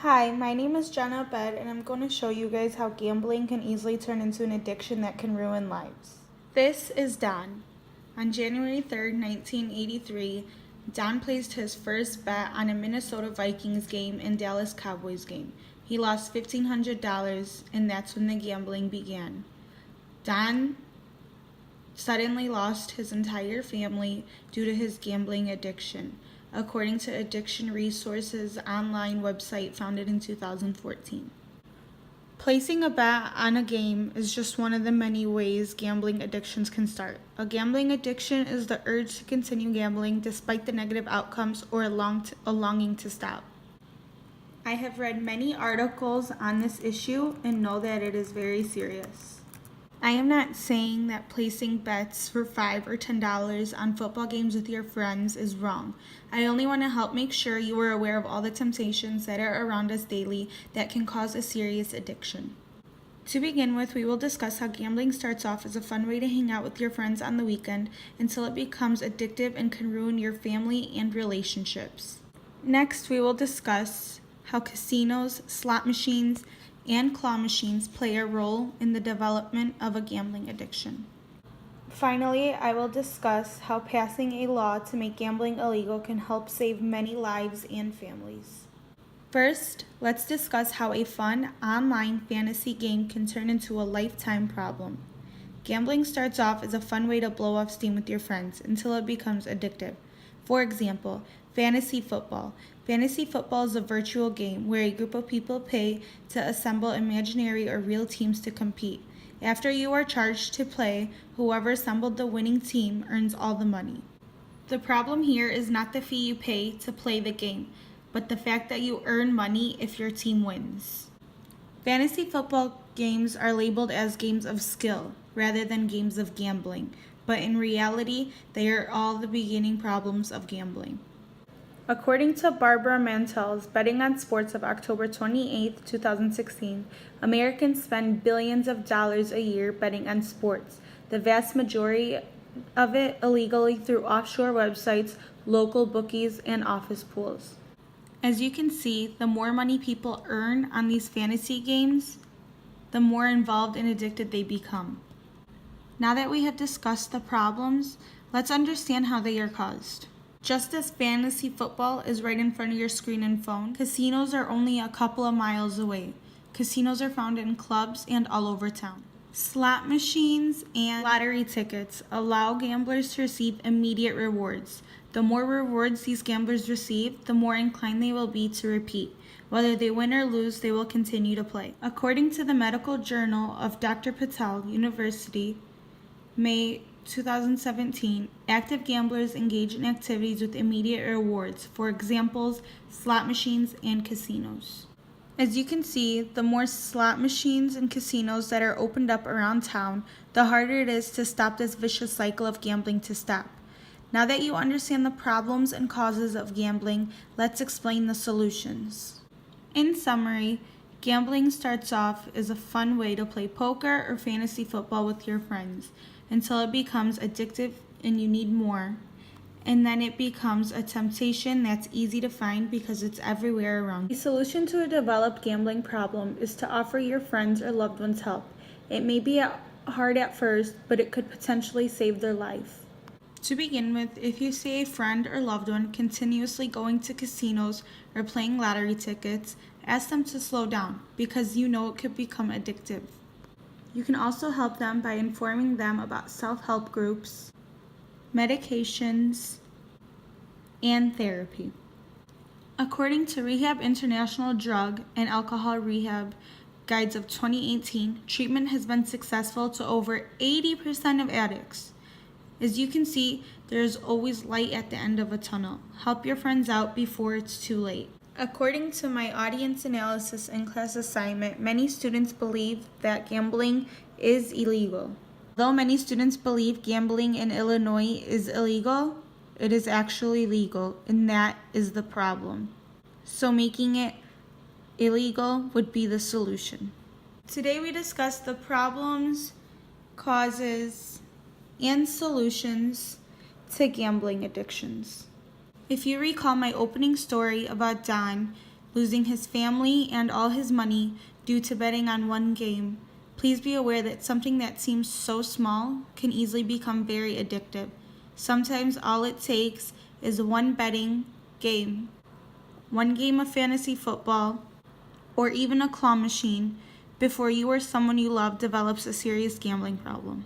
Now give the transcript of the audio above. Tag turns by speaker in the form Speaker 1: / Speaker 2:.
Speaker 1: Hi, my name is Jenna Abed, and I'm going to show you guys how gambling can easily turn into an addiction that can ruin lives. This is Don. On January 3rd, 1983, Don placed his first bet on a Minnesota Vikings game and Dallas Cowboys game. He lost $1,500, and that's when the gambling began. Don suddenly lost his entire family due to his gambling addiction, according to Addiction Resources online website founded in 2014. Placing a bet on a game is just one of the many ways gambling addictions can start. A gambling addiction is the urge to continue gambling despite the negative outcomes or a longing to stop. I have read many articles on this issue and know that it is very serious. I am not saying that placing bets for $5 or $10 on football games with your friends is wrong. I only want to help make sure you are aware of all the temptations that are around us daily that can cause a serious addiction. To begin with, we will discuss how gambling starts off as a fun way to hang out with your friends on the weekend until it becomes addictive and can ruin your family and relationships. Next, we will discuss how casinos, slot machines, and claw machines play a role in the development of a gambling addiction. Finally, I will discuss how passing a law to make gambling illegal can help save many lives and families. First, let's discuss how a fun online fantasy game can turn into a lifetime problem. Gambling starts off as a fun way to blow off steam with your friends until it becomes addictive. For example, fantasy football. Fantasy football is a virtual game where a group of people pay to assemble imaginary or real teams to compete. After you are charged to play, whoever assembled the winning team earns all the money. The problem here is not the fee you pay to play the game, but the fact that you earn money if your team wins. Fantasy football games are labeled as games of skill rather than games of gambling, but in reality, they are all the beginning problems of gambling. According to Barbara Mantell's Betting on Sports of October 28, 2016, Americans spend billions of dollars a year betting on sports, the vast majority of it illegally through offshore websites, local bookies, and office pools. As you can see, the more money people earn on these fantasy games, the more involved and addicted they become. Now that we have discussed the problems, let's understand how they are caused. Just as fantasy football is right in front of your screen and phone, casinos are only a couple of miles away. Casinos are found in clubs and all over town. Slot machines and lottery tickets allow gamblers to receive immediate rewards. The more rewards these gamblers receive, the more inclined they will be to repeat. Whether they win or lose, they will continue to play. According to the Medical Journal of Dr. Patel University, May 2017, active gamblers engage in activities with immediate rewards, for examples, slot machines and casinos. As you can see, the more slot machines and casinos that are opened up around town, the harder it is to stop this vicious cycle of gambling to stop. Now that you understand the problems and causes of gambling, let's explain the solutions. In summary, gambling starts off as a fun way to play poker or fantasy football with your friends until it becomes addictive and you need more. And then it becomes a temptation that's easy to find because it's everywhere around. The solution to a developed gambling problem is to offer your friends or loved ones help. It may be hard at first, but it could potentially save their life. To begin with, if you see a friend or loved one continuously going to casinos or playing lottery tickets, ask them to slow down because you know it could become addictive. You can also help them by informing them about self-help groups, medications, and therapy. According to Rehab International Drug and Alcohol Rehab Guides of 2018, treatment has been successful to over 80% of addicts. As you can see, there is always light at the end of a tunnel. Help your friends out before it's too late. According to my audience analysis and class assignment, many students believe that gambling is illegal. Though many students believe gambling in Illinois is illegal, it is actually legal, and that is the problem. So making it illegal would be the solution. Today we discussed the problems, causes, and solutions to gambling addictions. If you recall my opening story about Don losing his family and all his money due to betting on one game. Please be aware that something that seems so small can easily become very addictive. Sometimes all it takes is one betting game, one game of fantasy football, or even a claw machine before you or someone you love develops a serious gambling problem.